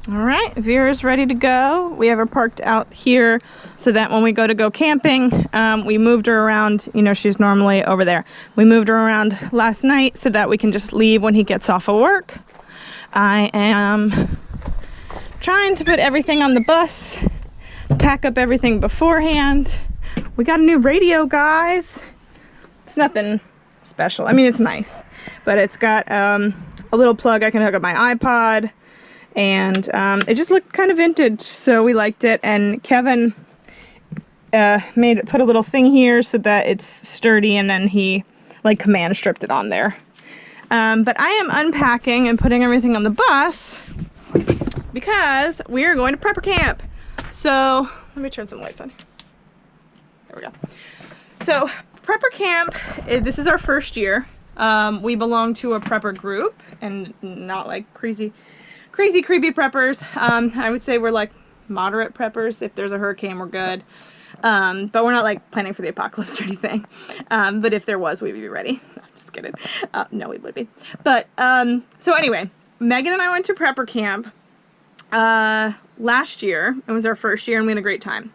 All right, Vera's ready to go. We have her parked out here so that when we go camping, we moved her around. You know, she's normally over there. We moved her around last night so that we can just leave when he gets off of work. I am trying to put everything on the bus, pack up everything beforehand. We got a new radio, guys. It's nothing special. I mean, it's nice, but it's got a little plug I can hook up my iPod. And it just looked kind of vintage, so we liked it. And Kevin put a little thing here so that it's sturdy, and then he like command stripped it on there. But I am unpacking and putting everything on the bus because we are going to prepper camp. So let me turn some lights on. There we go. So prepper camp, this is our first year. We belong to a prepper group, and not like crazy creepy preppers. I would say we're like moderate preppers. If there's a hurricane, we're good. But we're not like planning for the apocalypse or anything. But if there was, we'd be ready. I'm just kidding. No, we would be. But so anyway, Megan and I went to prepper camp last year. It was our first year, and we had a great time.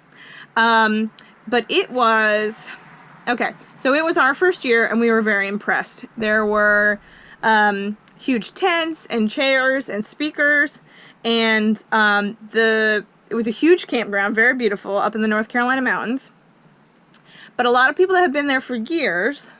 But it was okay. So it was our first year, and we were very impressed. There were huge tents and chairs and speakers, and it was a huge campground, very beautiful, up in the North Carolina mountains. But a lot of people that have been there for years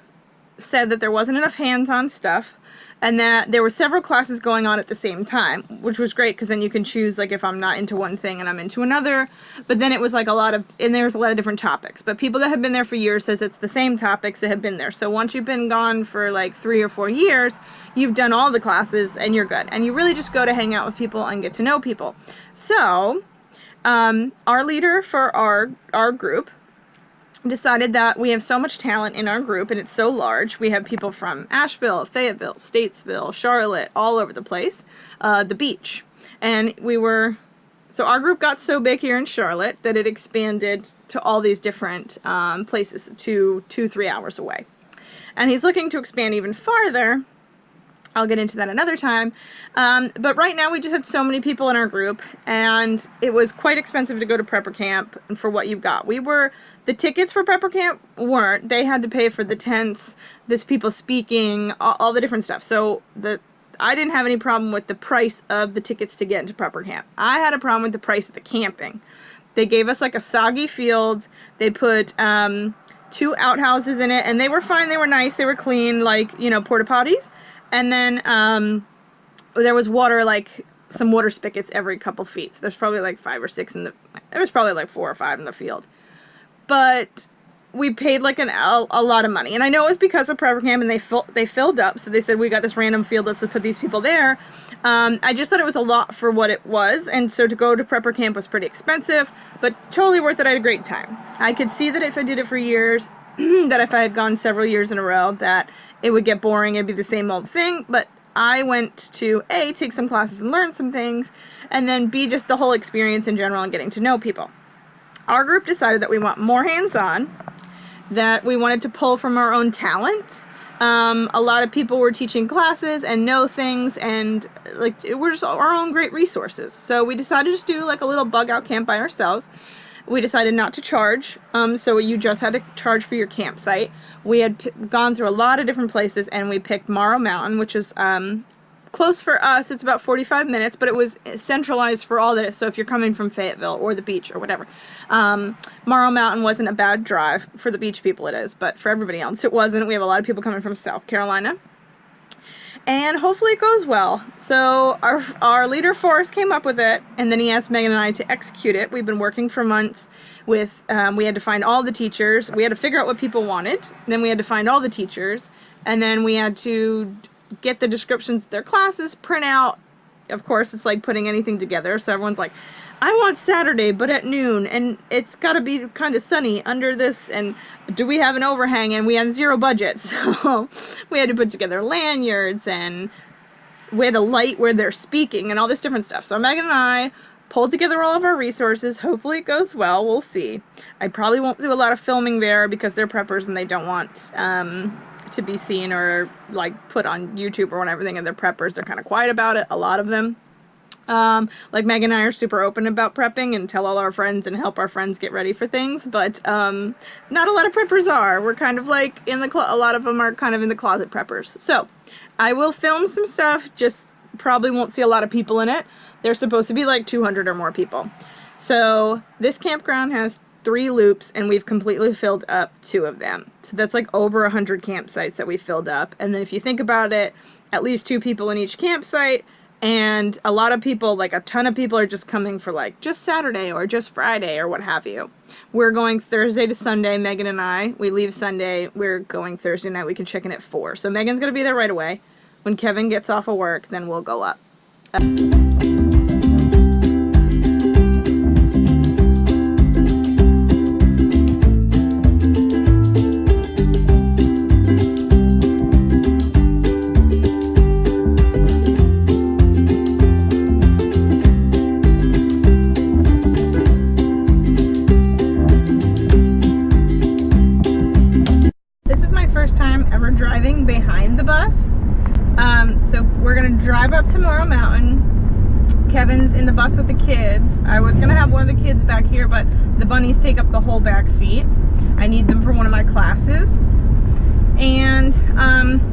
said that there wasn't enough hands-on stuff, and that there were several classes going on at the same time, which was great because then you can choose, like, if I'm not into one thing and I'm into another. But then it was like and there's a lot of different topics. But people that have been there for years says it's the same topics that have been there. So once you've been gone for like 3 or 4 years, you've done all the classes and you're good. And you really just go to hang out with people and get to know people. So our leader for our group decided that we have so much talent in our group, and it's so large. We have people from Asheville, Fayetteville, Statesville, Charlotte, all over the place, the beach. And so our group got so big here in Charlotte that it expanded to all these different places, to 2-3 hours away. And he's looking to expand even farther. I'll get into that another time. But right now we just had so many people in our group, and it was quite expensive to go to prepper camp for what you've got. The tickets for prepper camp weren't. They had to pay for the tents, this people speaking, all the different stuff. So I didn't have any problem with the price of the tickets to get into prepper camp. I had a problem with the price of the camping. They gave us like a soggy field. They put 2 outhouses in it, and they were fine. They were nice. They were clean, like, you know, porta potties. And then there was water, like some water spigots every couple feet. So there's probably like 5 or 6 there was probably like 4 or 5 in the field. But we paid like a lot of money. And I know it was because of prepper camp, and they filled up. So they said, we got this random field, let's just put these people there. I just thought it was a lot for what it was. And so to go to prepper camp was pretty expensive, but totally worth it. I had a great time. I could see that if I did it for years, that if I had gone several years in a row, that it would get boring. It'd be the same old thing. But I went to A, take some classes and learn some things, and then B, just the whole experience in general and getting to know people. Our group decided that we want more hands-on, that we wanted to pull from our own talent. A lot of people were teaching classes and know things, and like we're just our own great resources. So we decided to just do like a little bug out camp by ourselves. We decided not to charge, so you just had to charge for your campsite. We had gone through a lot of different places, and we picked Morrow Mountain, which is close for us. It's about 45 minutes, but it was centralized for all this. So if you're coming from Fayetteville or the beach or whatever, Morrow Mountain wasn't a bad drive. For the beach people it is, but for everybody else it wasn't. We have a lot of people coming from South Carolina. And hopefully it goes well. So our leader Forrest came up with it, and then he asked Megan and I to execute it. We've been working for months with, we had to find all the teachers. We had to figure out what people wanted. Then we had to find all the teachers. And then we had to get the descriptions of their classes, print out. Of course, it's like putting anything together. So everyone's like, I want Saturday, but at noon, and it's got to be kind of sunny under this, and do we have an overhang? And we had 0 budget, so we had to put together lanyards, and we had a light where they're speaking, and all this different stuff. So Megan and I pulled together all of our resources. Hopefully it goes well. We'll see. I probably won't do a lot of filming there because they're preppers and they don't want to be seen or like put on YouTube or whatever. And they're preppers. They're kind of quiet about it, a lot of them. Like Megan and I are super open about prepping and tell all our friends and help our friends get ready for things, but not a lot of preppers are. We're kind of like in the a lot of them are kind of in the closet preppers. So I will film some stuff, just probably won't see a lot of people in it. There's supposed to be like 200 or more people. So this campground has 3 loops and we've completely filled up 2 of them. So that's like over 100 campsites that we filled up. And then if you think about it, at least 2 people in each campsite. And a lot of people, like a ton of people, are just coming for like just Saturday or just Friday or what have you. We're going Thursday to Sunday, Megan and I. We leave Sunday. We're going Thursday night. We can check in at 4. So Megan's going to be there right away. When Kevin gets off of work, then we'll go up. Driving behind the bus. So we're gonna drive up to Morrow Mountain. Kevin's in the bus with the kids. I was gonna have one of the kids back here, but the bunnies take up the whole back seat. I need them for one of my classes. And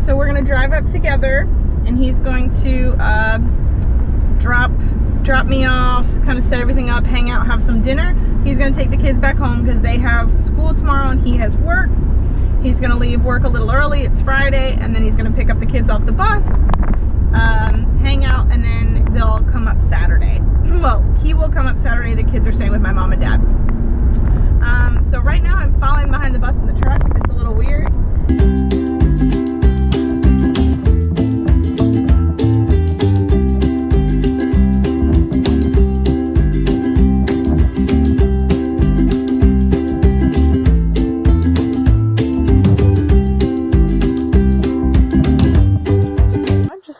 so we're gonna drive up together, and he's going to drop me off, kind of set everything up, hang out, have some dinner. He's gonna take the kids back home because they have school tomorrow and he has work. He's going to leave work a little early, it's Friday, and then he's going to pick up the kids off the bus, hang out, and then they'll come up Saturday. Well, he will come up Saturday, the kids are staying with my mom and dad. So right now I'm following behind the bus in the truck. It's a little weird.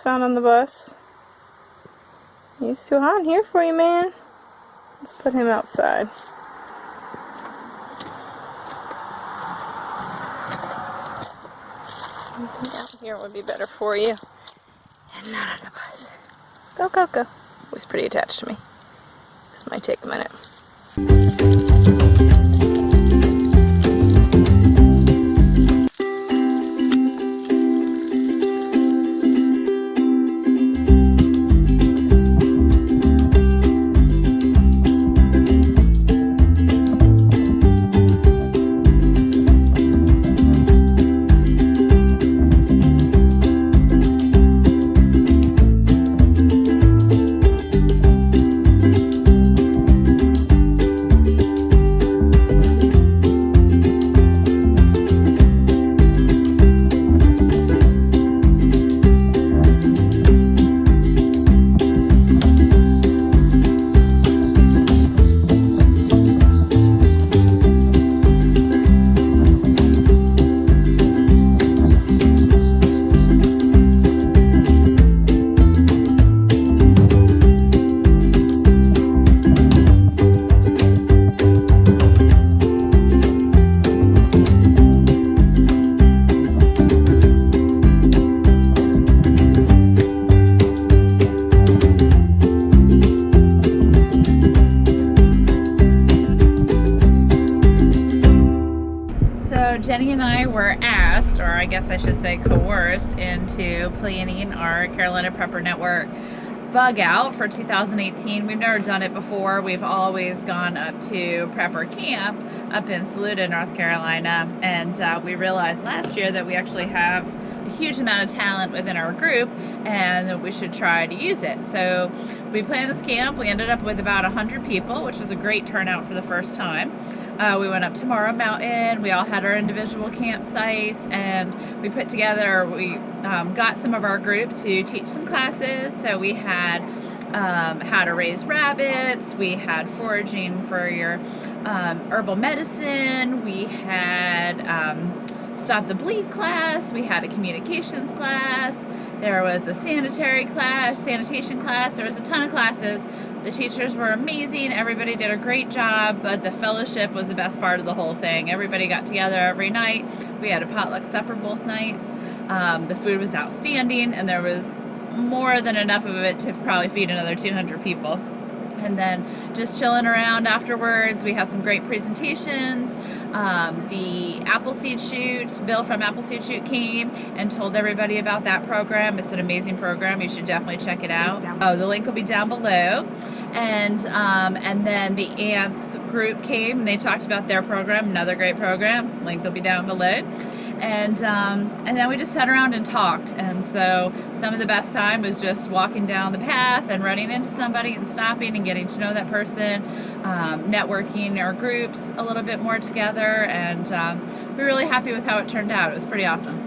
Found on the bus. He's too hot in here for you, man. Let's put him outside. Out here would be better for you. And not on the bus. Go, go, go. He's pretty attached to me. This might take a minute. Jenny and I were asked, or I guess I should say coerced, into planning our Carolina Prepper Network bug out for 2018. We've never done it before. We've always gone up to Prepper Camp up in Saluda, North Carolina, and we realized last year that we actually have a huge amount of talent within our group and that we should try to use it. So we planned this camp. We ended up with about 100 people, which was a great turnout for the first time. We went up to Morrow Mountain. We all had our individual campsites, and we put together, we got some of our group to teach some classes. So we had how to raise rabbits, we had foraging for your herbal medicine, we had Stop the Bleed class, we had a communications class, there was a sanitation class, there was a ton of classes. The teachers were amazing, everybody did a great job, but the fellowship was the best part of the whole thing. Everybody got together every night. We had a potluck supper both nights. The food was outstanding, and there was more than enough of it to probably feed another 200 people. And then just chilling around afterwards. We had some great presentations. The Appleseed Shoot, Bill from Appleseed Shoot came and told everybody about that program. It's an amazing program. You should definitely check it out. Oh, the link will be down below. And then the Ants group came and they talked about their program, another great program. Link will be down below. And then we just sat around and talked. And so some of the best time was just walking down the path and running into somebody and stopping and getting to know that person, networking our groups a little bit more together, and we're really happy with how it turned out. It was pretty awesome.